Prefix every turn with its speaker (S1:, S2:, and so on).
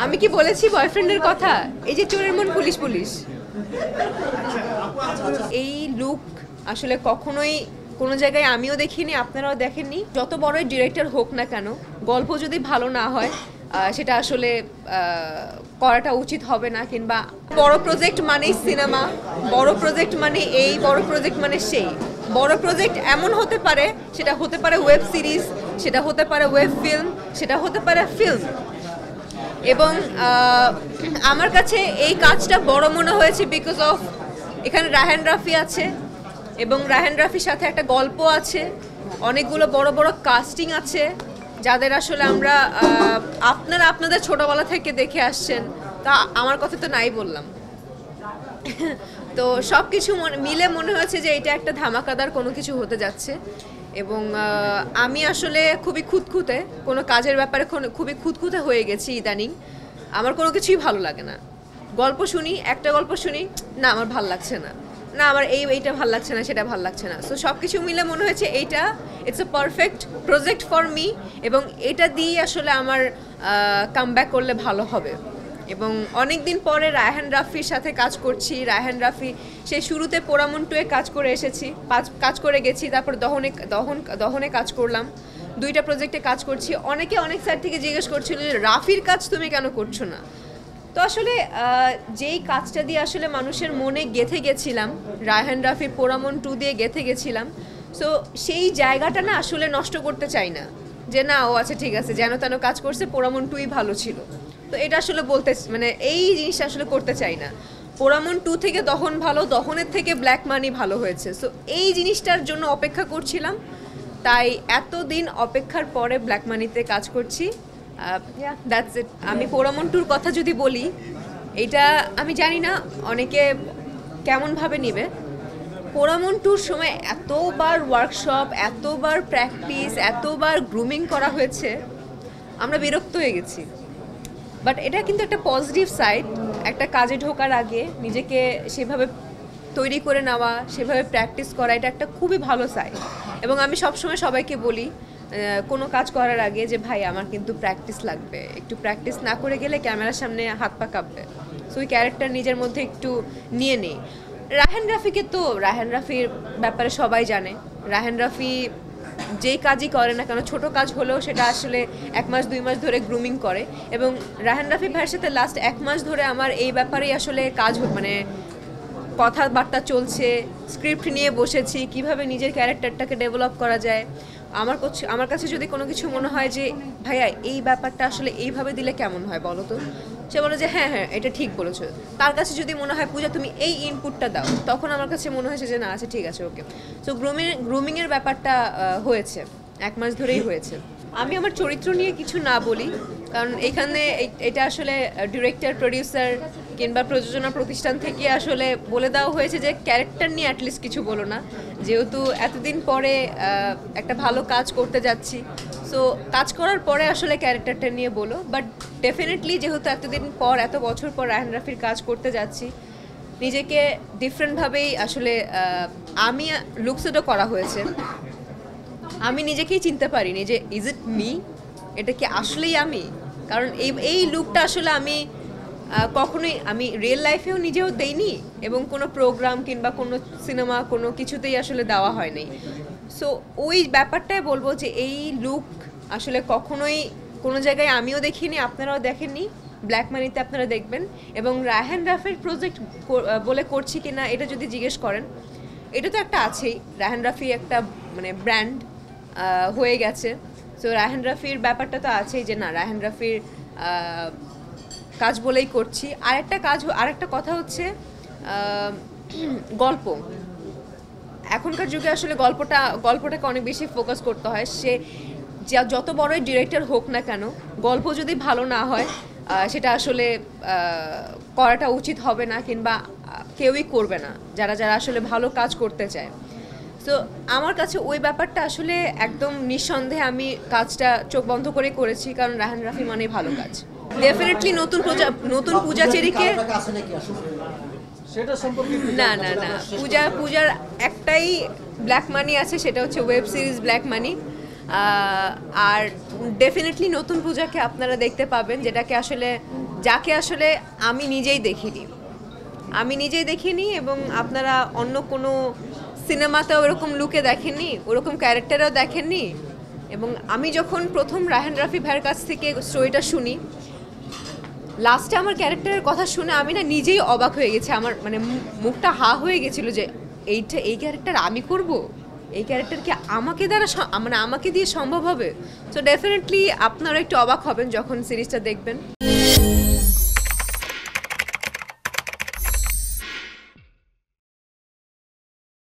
S1: আমি কি বলেছি বয়ফ্রেন্ডের কথা? এই যে চোরের মন পুলিশ পুলিশ, এই লুক আসলে কখনোই কোনো জায়গায় আমিও দেখিনি, আপনারাও দেখেননি। যত বড়ই ডিরেক্টর হোক না কেন, গল্প যদি ভালো না হয় সেটা আসলে করাটা উচিত হবে না। কিংবা বড় প্রজেক্ট মানেই সিনেমা, বড় প্রজেক্ট মানে এই, বড় প্রজেক্ট মানে সেই। বড় প্রজেক্ট এমন হতে পারে, সেটা হতে পারে ওয়েব সিরিজ, সেটা হতে পারে ওয়েব ফিল্ম, সেটা হতে পারে ফিল্ম। এবং আমার কাছে এই কাজটা বড় মনে হয়েছে বিকজ অফ এখানে রায়হান রাফি আছে, এবং রায়হান রাফির সাথে একটা গল্প আছে, অনেকগুলো বড় বড় কাস্টিং আছে যাদের আসলে আমরা আপনারা আপনাদের ছোটবেলা থেকে দেখে আসছেন। তা আমার কথা তো নাই বললাম। তো সব কিছু মিলে মনে হয়েছে যে এটা একটা ধামাকাদার কোনো কিছু হতে যাচ্ছে। এবং আমি আসলে খুবই খুঁতখুঁতে, কোনো কাজের ব্যাপারে খুবই খুঁতখুঁতে হয়ে গেছি ইদানিং। আমার কোনো কিছুই ভালো লাগে না। গল্প শুনি, একটা গল্প শুনি, না আমার ভাল লাগছে না, না আমার এইটা ভাল লাগছে না, সেটা ভাল লাগছে না। সো সব কিছু মিলে মনে হয়েছে এইটা it's a perfect project for me, এবং এটা দিয়ে আসলে আমার কামব্যাক করলে ভালো হবে। এবং অনেক দিন পরে রায়হান রাফির সাথে কাজ করছি। রায়হান রাফি সেই শুরুতে পোড়ামন টুয়ে কাজ করে এসেছি, কাজ করে গেছি, তারপর দহনে কাজ করলাম, 2টা প্রজেক্টে কাজ করছি। অনেকে অনেক সাইড থেকে জিজ্ঞেস করছিল যে রাফির কাজ তুমি কেন করছো না। তো আসলে যেই কাজটা দিয়ে আসলে মানুষের মনে গেঁথে গেছিলাম, রায়হান রাফির পোড়ামন 2 দিয়ে গেঁথে গেছিলাম, সো সেই জায়গাটা না আসলে নষ্ট করতে চাই না, যে না ও আচ্ছা ঠিক আছে যেন তেন কাজ করছে, পোড়ামন 2ই ভালো ছিল। তো এটা আসলে বলতে মানে এই জিনিসটা আসলে করতে চাই না। পোড়ামন 2 থেকে দহন ভালো, দহনের থেকে ব্ল্যাক মানি ভালো হয়েছে। সো এই জিনিসটার জন্য অপেক্ষা করছিলাম, তাই এতদিন অপেক্ষার পরে ব্ল্যাক মানিতে কাজ করছি। That's it. আমি পোড়ামন 2-র কথা যদি বলি, এটা আমি জানি না অনেকে কেমনভাবে নেবে। পোড়ামন 2-র সময় এতবার ওয়ার্কশপ, এতবার প্র্যাকটিস, এতবার গ্রুমিং করা হয়েছে, আমরা বিরক্ত হয়ে গেছি। বাট এটা কিন্তু একটা পজিটিভ সাইড। একটা কাজে ঢোকার আগে নিজেকে সেভাবে তৈরি করে নেওয়া, সেভাবে প্র্যাকটিস করা, এটা একটা খুবই ভালো সাইড। এবং আমি সবসময় সবাইকে বলি কোনো কাজ করার আগে যে ভাই আমার কিন্তু প্র্যাকটিস লাগবে, একটু প্র্যাকটিস না করে গেলে ক্যামেরার সামনে হাত পা কাঁপবে। সো ওই ক্যারেক্টার নিজের মধ্যে একটু নিয়ে নেই। রায়হান রাফিকে তো রায়হান রাফির ব্যাপারে সবাই জানে। রায়হান রাফি যেই কাজই করে না কেন, ছোট কাজ হলেও সেটা আসলে 1 মাস 2 মাস ধরে গ্রুমিং করে। এবং রায়হান রাফি ভাইয়ের সাথে লাস্ট 1 মাস ধরে আমার এই ব্যাপারেই আসলে কাজ মানে কথাবার্তা চলছে, স্ক্রিপ্ট নিয়ে বসেছি, কিভাবে নিজের ক্যারেক্টারটাকে ডেভেলপ করা যায়। আমার কাছে যদি কোনো কিছু মনে হয় যে ভাইয়া এই ব্যাপারটা আসলে এইভাবে দিলে কেমন হয় বলো তো, সে বলে যে হ্যাঁ হ্যাঁ এটা ঠিক বলেছো। তার কাছে যদি মনে হয় পূজা তুমি এই ইনপুটটা দাও, তখন আমার কাছে মনে হয়েছে যে না আচ্ছা ঠিক আছে ওকে। সো গ্রুমিংয়ের ব্যাপারটা হয়েছে 1 মাস ধরেই হয়েছে। আমি আমার চরিত্র নিয়ে কিছু না বলি, কারণ এখানে এটা আসলে ডিরেক্টর, প্রডিউসার কিংবা প্রযোজনা প্রতিষ্ঠান থেকে আসলে বলে দেওয়া হয়েছে যে ক্যারেক্টার নিয়ে অ্যাটলিস্ট কিছু বলো না, যেহেতু এতদিন পরে একটা ভালো কাজ করতে যাচ্ছি। সো কাজ করার পরে আসলে ক্যারেক্টারটা নিয়ে বলো। বাট ডেফিনেটলি যেহেতু এতদিন পর, এত বছর পর রায়হান রাফির কাজ করতে যাচ্ছি, নিজেকে ডিফারেন্টভাবেই আসলে আমি লুকসেটও করা হয়েছে। আমি নিজেকেই চিনতে পারিনি যে ইজ ইট মি, এটা কি আসলেই আমি। কারণ এই লুকটা আসলে আমি কখনোই আমি রিয়েল লাইফেও নিজেও দেইনি, এবং কোনো প্রোগ্রাম কিংবা কোনো সিনেমা কোনো কিছুতেই আসলে দেওয়া হয়নি। সো ওই ব্যাপারটাই বলবো যে এই লুক আসলে কখনোই কোনো জায়গায় আমিও দেখিনি, আপনারাও দেখেননি। ব্ল্যাক মানিতে আপনারা দেখবেন। এবং রায়হান রাফির প্রজেক্ট বলে করছি কিনা এটা যদি জিজ্ঞেস করেন, এটা তো একটা আছেই, রায়হান রাফি একটা মানে ব্র্যান্ড হয়ে গেছে। সো রায়হান রাফির ব্যাপারটা তো আছেই যে না রায়হান রাফির কাজ বলেই করছি। আরেকটা কথা হচ্ছে গল্প। এখনকার যুগে আসলে গল্পটাকে অনেক বেশি ফোকাস করতে হয়। সে যত বড়ই ডিরেক্টর হোক না কেন, গল্প যদি ভালো না হয় সেটা আসলে করাটা উচিত হবে না, কিংবা কেউই করবে না যারা আসলে ভালো কাজ করতে চায়। সো আমার কাছে ওই ব্যাপারটা আসলে একদম নিঃসন্দেহে আমি কাজটা চোখ বন্ধ করে করেছি, কারণ রায়হান রাফি মানে ভালো কাজ। ডেফিনেটলি নতুন পূজা চেরিকে না না না পূজার একটাই ব্ল্যাক মানি আছে, সেটা হচ্ছে ওয়েব সিরিজ ব্ল্যাক মানি। আর ডেফিনেটলি নতুন পূজাকে আপনারা দেখতে পাবেন, যাকে আসলে আমি নিজেই দেখিনি এবং আপনারা অন্য কোনো সিনেমাতেও ওরকম লুকে দেখেননি, ওরকম ক্যারেক্টারও দেখেননি। এবং আমি যখন প্রথম রায়হান রাফি ভাইয়ের কাছ থেকে স্টোরিটা শুনি, লাস্টে আমার ক্যারেক্টারের কথা শুনে আমি না নিজেই অবাক হয়ে গেছি, আমার মানে মুখটা হা হয়ে গেছিলো যে এই ক্যারেক্টার আমি করব, এই ক্যারেক্টার কি আমাকে দিয়ে সম্ভব হবে? সো ডেফিনেটলি আপনারা একটু অবাক হবেন যখন সিরিজটা দেখবেন।